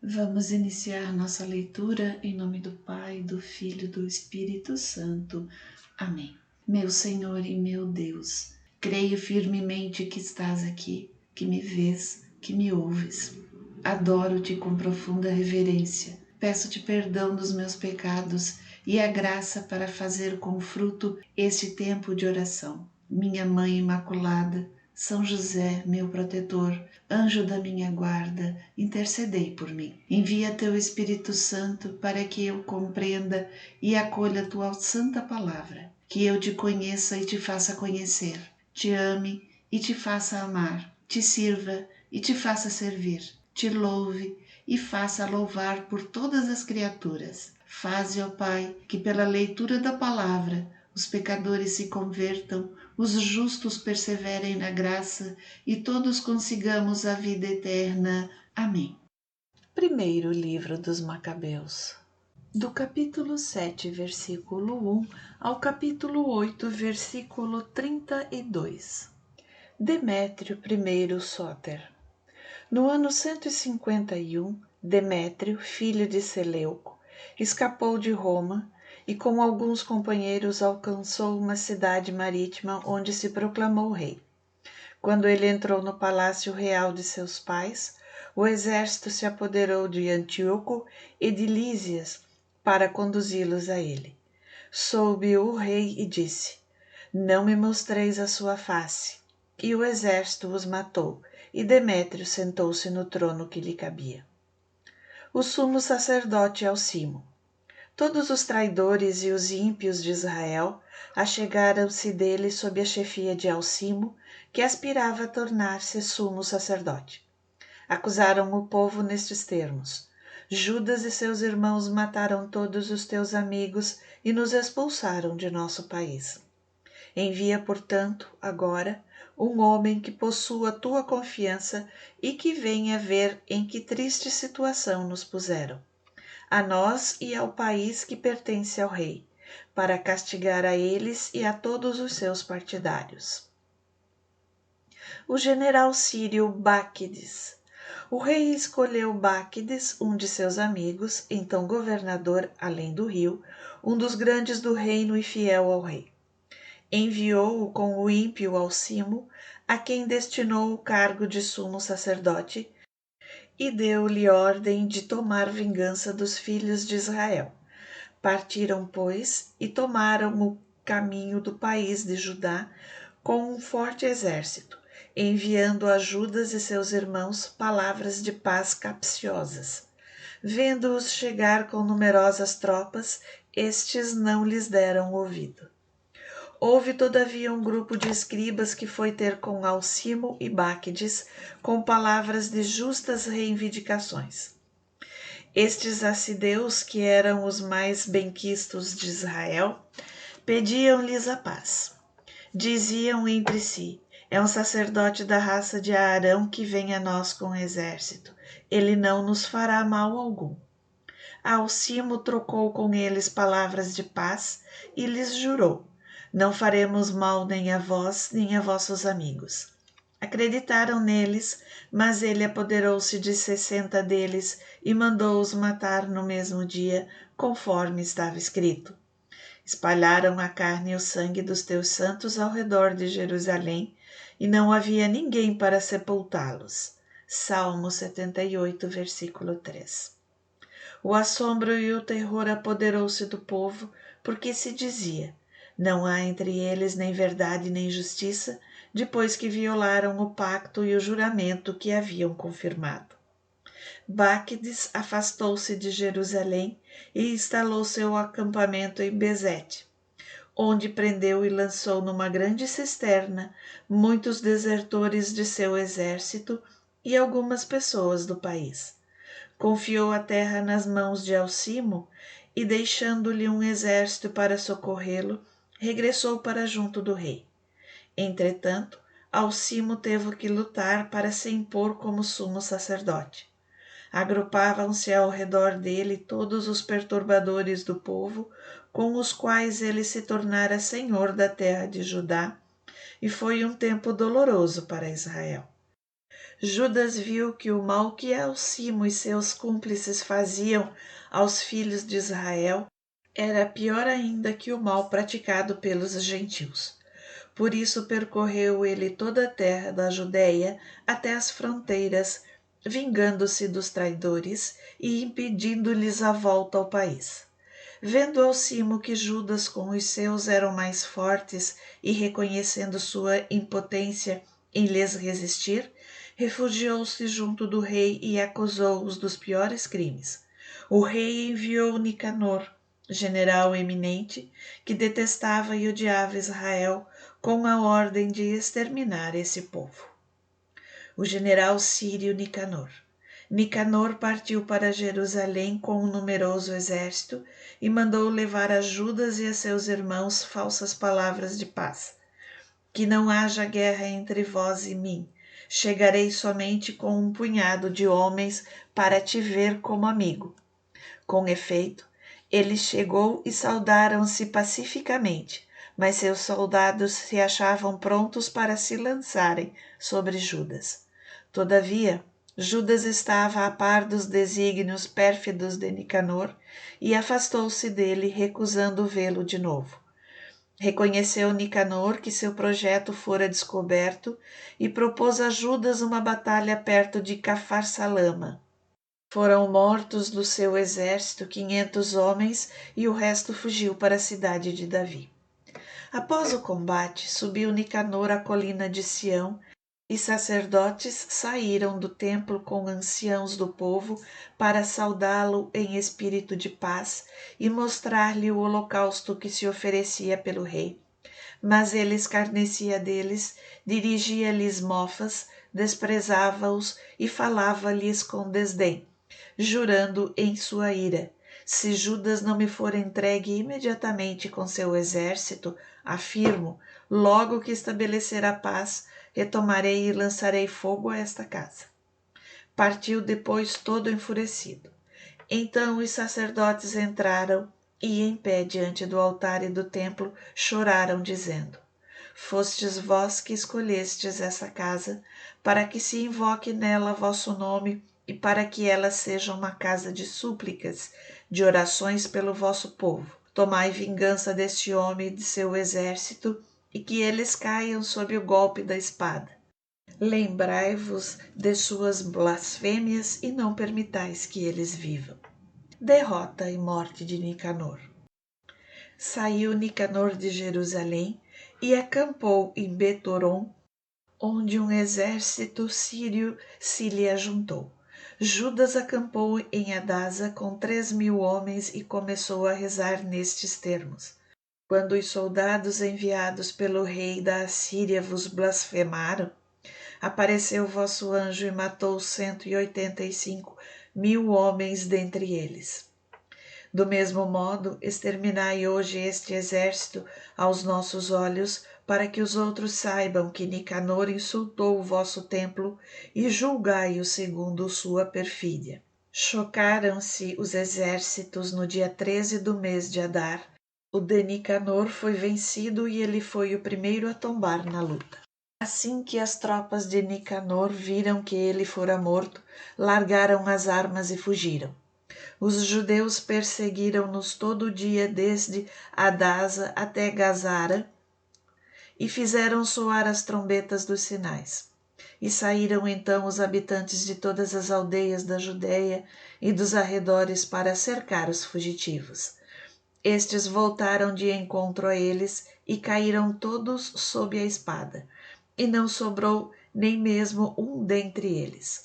Vamos iniciar nossa leitura em nome do Pai, do Filho e do Espírito Santo. Amém. Meu Senhor e meu Deus, creio firmemente que estás aqui, que me vês, que me ouves. Adoro-te com profunda reverência. Peço-te perdão dos meus pecados e a graça para fazer com fruto este tempo de oração. Minha Mãe Imaculada, São José, meu protetor, anjo da minha guarda, intercedei por mim. Envia teu Espírito Santo para que eu compreenda e acolha tua santa palavra, que eu te conheça e te faça conhecer, te ame e te faça amar, te sirva e te faça servir, te louve e faça louvar por todas as criaturas. Faze, ó Pai, que pela leitura da palavra os pecadores se convertam, os justos perseverem na graça e todos consigamos a vida eterna. Amém. Primeiro livro dos Macabeus. Do capítulo 7, versículo 1 ao capítulo 8, versículo 32. Demétrio I Sóter. No ano 151, Demétrio, filho de Seleuco, escapou de Roma e com alguns companheiros alcançou uma cidade marítima onde se proclamou rei. Quando ele entrou no palácio real de seus pais, o exército se apoderou de Antíoco e de Lísias para conduzi-los a ele. Soube o rei e disse: Não me mostreis a sua face. E o exército os matou, e Demétrio sentou-se no trono que lhe cabia. O sumo sacerdote Alcimo. Todos os traidores e os ímpios de Israel achegaram-se dele sob a chefia de Alcimo, que aspirava a tornar-se sumo sacerdote. Acusaram o povo nestes termos: Judas e seus irmãos mataram todos os teus amigos e nos expulsaram de nosso país. Envia, portanto, agora um homem que possua tua confiança e que venha ver em que triste situação nos puseram, a nós e ao país que pertence ao rei, para castigar a eles e a todos os seus partidários. O general sírio Báquides. O rei escolheu Báquides, um de seus amigos, então governador além do rio, um dos grandes do reino e fiel ao rei. Enviou-o com o ímpio Alcimo, a quem destinou o cargo de sumo sacerdote, e deu-lhe ordem de tomar vingança dos filhos de Israel. Partiram, pois, e tomaram o caminho do país de Judá com um forte exército, enviando a Judas e seus irmãos palavras de paz capciosas. Vendo-os chegar com numerosas tropas, estes não lhes deram ouvido. Houve, todavia, um grupo de escribas que foi ter com Alcimo e Báquides com palavras de justas reivindicações. Estes assideus, que eram os mais benquistos de Israel, pediam-lhes a paz. Diziam entre si: É um sacerdote da raça de Arão que vem a nós com exército. Ele não nos fará mal algum. Alcimo trocou com eles palavras de paz e lhes jurou: Não faremos mal nem a vós, nem a vossos amigos. Acreditaram neles, mas ele apoderou-se de 60 deles e mandou-os matar no mesmo dia, conforme estava escrito. Espalharam a carne e o sangue dos teus santos ao redor de Jerusalém, e não havia ninguém para sepultá-los. Salmo 78, versículo 3. O assombro e o terror apoderou-se do povo, porque se dizia: Não há entre eles nem verdade nem justiça, depois que violaram o pacto e o juramento que haviam confirmado. Báquides afastou-se de Jerusalém e instalou seu acampamento em Bezete, onde prendeu e lançou numa grande cisterna muitos desertores de seu exército e algumas pessoas do país. Confiou a terra nas mãos de Alcimo e, deixando-lhe um exército para socorrê-lo, regressou para junto do rei. Entretanto, Alcimo teve que lutar para se impor como sumo sacerdote. Agrupavam-se ao redor dele todos os perturbadores do povo, com os quais ele se tornara senhor da terra de Judá, e foi um tempo doloroso para Israel. Judas viu que o mal que Alcimo e seus cúmplices faziam aos filhos de Israel era pior ainda que o mal praticado pelos gentios. Por isso percorreu ele toda a terra da Judéia até as fronteiras, vingando-se dos traidores e impedindo-lhes a volta ao país. Vendo Alcimo que Judas com os seus eram mais fortes e reconhecendo sua impotência em lhes resistir, refugiou-se junto do rei e acusou-os dos piores crimes. O rei enviou Nicanor, general eminente, que detestava e odiava Israel, com a ordem de exterminar esse povo. O general sírio Nicanor. Nicanor partiu para Jerusalém com um numeroso exército e mandou levar a Judas e a seus irmãos falsas palavras de paz. Que não haja guerra entre vós e mim. Chegarei somente com um punhado de homens para te ver como amigo. Com efeito, ele chegou e saudaram-se pacificamente, mas seus soldados se achavam prontos para se lançarem sobre Judas. Todavia, Judas estava a par dos desígnios pérfidos de Nicanor e afastou-se dele, recusando vê-lo de novo. Reconheceu Nicanor que seu projeto fora descoberto e propôs a Judas uma batalha perto de Cafarsalama. Foram mortos do seu exército 500 homens e o resto fugiu para a cidade de Davi. Após o combate, subiu Nicanor à colina de Sião e sacerdotes saíram do templo com anciãos do povo para saudá-lo em espírito de paz e mostrar-lhe o holocausto que se oferecia pelo rei. Mas ele escarnecia deles, dirigia-lhes mofas, desprezava-os e falava-lhes com desdém, jurando em sua ira: se Judas não me for entregue imediatamente com seu exército, afirmo, logo que estabelecer a paz, retomarei e lançarei fogo a esta casa. Partiu depois todo enfurecido. Então os sacerdotes entraram e, em pé diante do altar e do templo, choraram, dizendo: fostes vós que escolhestes essa casa, para que se invoque nela vosso nome e para que ela seja uma casa de súplicas, de orações pelo vosso povo. Tomai vingança deste homem e de seu exército, e que eles caiam sob o golpe da espada. Lembrai-vos de suas blasfêmias e não permitais que eles vivam. Derrota e morte de Nicanor. Saiu Nicanor de Jerusalém e acampou em Betoron, onde um exército sírio se lhe ajuntou. Judas acampou em Adasa com 3.000 homens e começou a rezar nestes termos: quando os soldados enviados pelo rei da Assíria vos blasfemaram, apareceu vosso anjo e matou 185.000 homens dentre eles. Do mesmo modo, exterminai hoje este exército aos nossos olhos, para que os outros saibam que Nicanor insultou o vosso templo, e julgai-o segundo sua perfídia. Chocaram-se os exércitos no dia 13 do mês de Adar. O de Nicanor foi vencido e ele foi o primeiro a tombar na luta. Assim que as tropas de Nicanor viram que ele fora morto, largaram as armas e fugiram. Os judeus perseguiram-nos todo o dia desde Adasa até Gazara e fizeram soar as trombetas dos sinais. E saíram então os habitantes de todas as aldeias da Judéia e dos arredores para cercar os fugitivos. Estes voltaram de encontro a eles e caíram todos sob a espada, e não sobrou nem mesmo um dentre eles.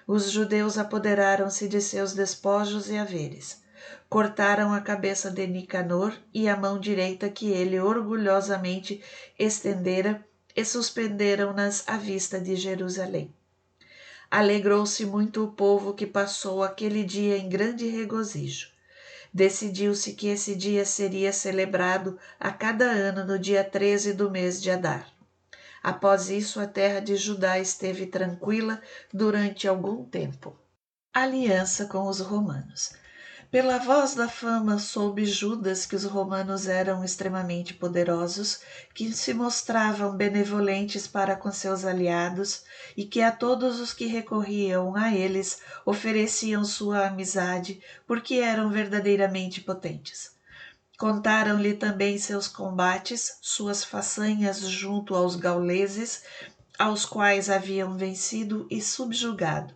Os judeus apoderaram-se de seus despojos e haveres. Cortaram a cabeça de Nicanor e a mão direita que ele orgulhosamente estendera e suspenderam-nas à vista de Jerusalém. Alegrou-se muito o povo que passou aquele dia em grande regozijo. Decidiu-se que esse dia seria celebrado a cada ano no dia 13 do mês de Adar. Após isso, a terra de Judá esteve tranquila durante algum tempo. Aliança com os romanos. Pela voz da fama soube Judas que os romanos eram extremamente poderosos, que se mostravam benevolentes para com seus aliados e que a todos os que recorriam a eles ofereciam sua amizade, porque eram verdadeiramente potentes. Contaram-lhe também seus combates, suas façanhas junto aos gauleses, aos quais haviam vencido e subjugado,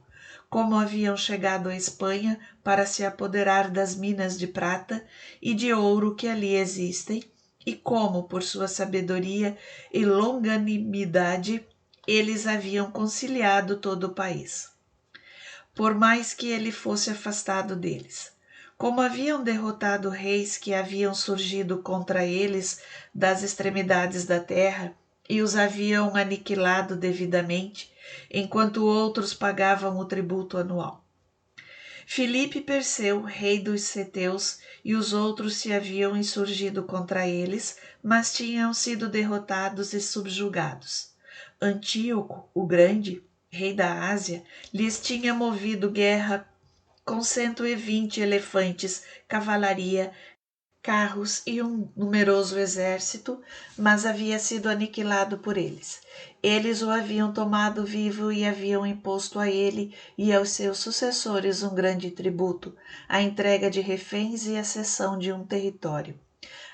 como haviam chegado à Espanha para se apoderar das minas de prata e de ouro que ali existem, e como, por sua sabedoria e longanimidade, eles haviam conciliado todo o país, por mais que ele fosse afastado deles. Como haviam derrotado reis que haviam surgido contra eles das extremidades da terra, e os haviam aniquilado devidamente, enquanto outros pagavam o tributo anual. Filipe Perseu, rei dos Ceteus, e os outros se haviam insurgido contra eles, mas tinham sido derrotados e subjugados. Antíoco, o Grande, rei da Ásia, lhes tinha movido guerra com 120 elefantes, cavalaria, carros e um numeroso exército, mas havia sido aniquilado por eles. Eles o haviam tomado vivo e haviam imposto a ele e aos seus sucessores um grande tributo, a entrega de reféns e a cessão de um território,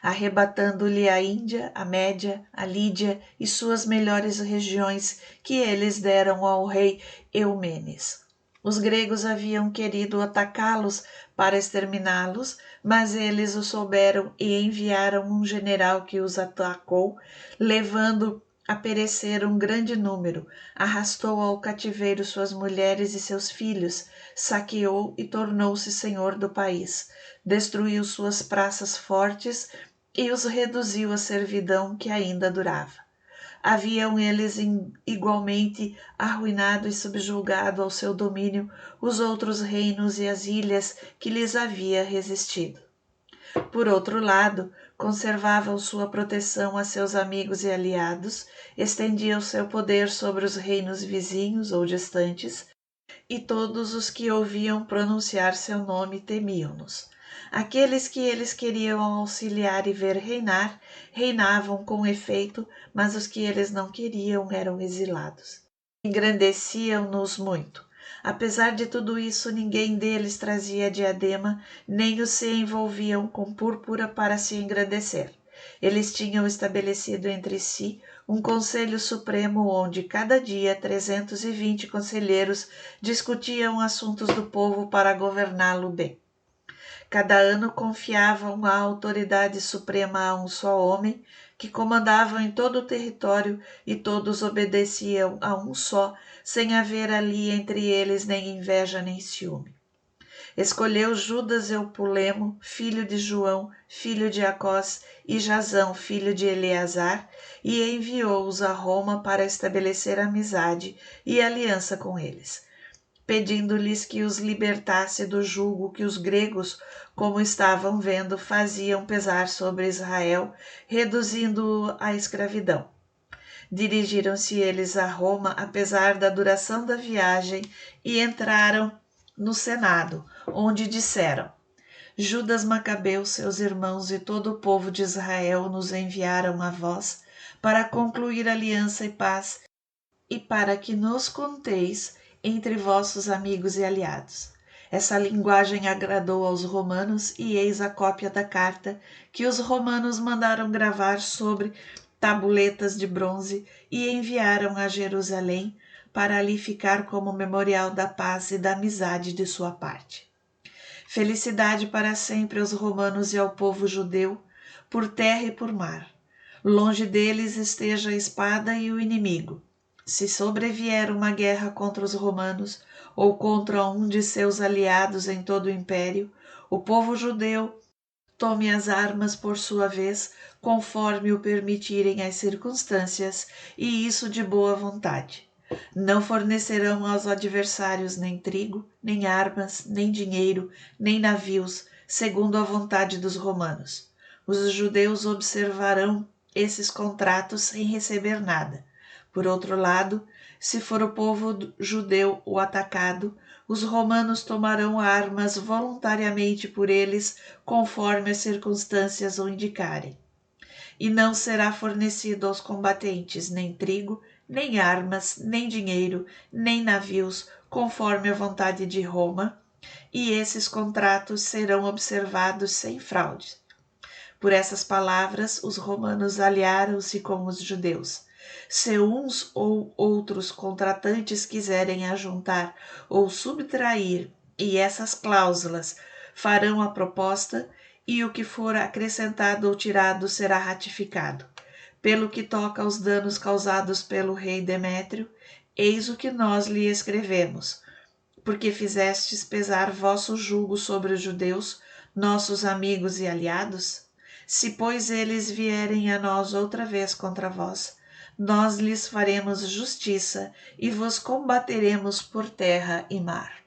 arrebatando-lhe a Índia, a Média, a Lídia e suas melhores regiões que eles deram ao rei Eumenes. Os gregos haviam querido atacá-los para exterminá-los, mas eles o souberam e enviaram um general que os atacou, levando a perecer um grande número, arrastou ao cativeiro suas mulheres e seus filhos, saqueou e tornou-se senhor do país, destruiu suas praças fortes e os reduziu à servidão que ainda durava. Haviam eles igualmente arruinado e subjugado ao seu domínio os outros reinos e as ilhas que lhes havia resistido. Por outro lado, conservavam sua proteção a seus amigos e aliados, estendiam seu poder sobre os reinos vizinhos ou distantes, e todos os que ouviam pronunciar seu nome temiam-nos. Aqueles que eles queriam auxiliar e ver reinar, reinavam com efeito, mas os que eles não queriam eram exilados. Engrandeciam-nos muito. Apesar de tudo isso, ninguém deles trazia diadema, nem os se envolviam com púrpura para se engrandecer. Eles tinham estabelecido entre si um conselho supremo onde cada dia 320 conselheiros discutiam assuntos do povo para governá-lo bem. Cada ano confiavam a autoridade suprema a um só homem, que comandava em todo o território, e todos obedeciam a um só, sem haver ali entre eles nem inveja nem ciúme. Escolheu Judas Eupulemo, filho de João, filho de Acós, e Jasão, filho de Eleazar, e enviou-os a Roma para estabelecer amizade e aliança com eles, pedindo-lhes que os libertasse do jugo que os gregos, como estavam vendo, faziam pesar sobre Israel, reduzindo-o à escravidão. Dirigiram-se eles a Roma, apesar da duração da viagem, e entraram no Senado, onde disseram: Judas Macabeu, seus irmãos e todo o povo de Israel nos enviaram a vós para concluir aliança e paz e para que nos conteis entre vossos amigos e aliados. Essa linguagem agradou aos romanos e eis a cópia da carta que os romanos mandaram gravar sobre tabuletas de bronze e enviaram a Jerusalém para ali ficar como memorial da paz e da amizade de sua parte. Felicidade para sempre aos romanos e ao povo judeu, por terra e por mar. Longe deles esteja a espada e o inimigo. Se sobrevier uma guerra contra os romanos ou contra um de seus aliados em todo o império, o povo judeu tome as armas por sua vez, conforme o permitirem as circunstâncias, e isso de boa vontade. Não fornecerão aos adversários nem trigo, nem armas, nem dinheiro, nem navios, segundo a vontade dos romanos. Os judeus observarão esses contratos sem receber nada. Por outro lado, se for o povo judeu o atacado, Os romanos tomarão armas voluntariamente por eles, conforme as circunstâncias o indicarem. E não será fornecido aos combatentes nem trigo, nem armas, nem dinheiro, nem navios, conforme a vontade de Roma, e esses contratos serão observados sem fraude. Por essas palavras, os romanos aliaram-se com os judeus. Se uns ou outros contratantes quiserem ajuntar ou subtrair, e essas cláusulas farão a proposta, e o que for acrescentado ou tirado será ratificado. Pelo que toca aos danos causados pelo rei Demétrio, eis o que nós lhe escrevemos. Porque fizestes pesar vosso jugo sobre os judeus, nossos amigos e aliados? Se, pois, eles vierem a nós outra vez contra vós, nós lhes faremos justiça e vos combateremos por terra e mar.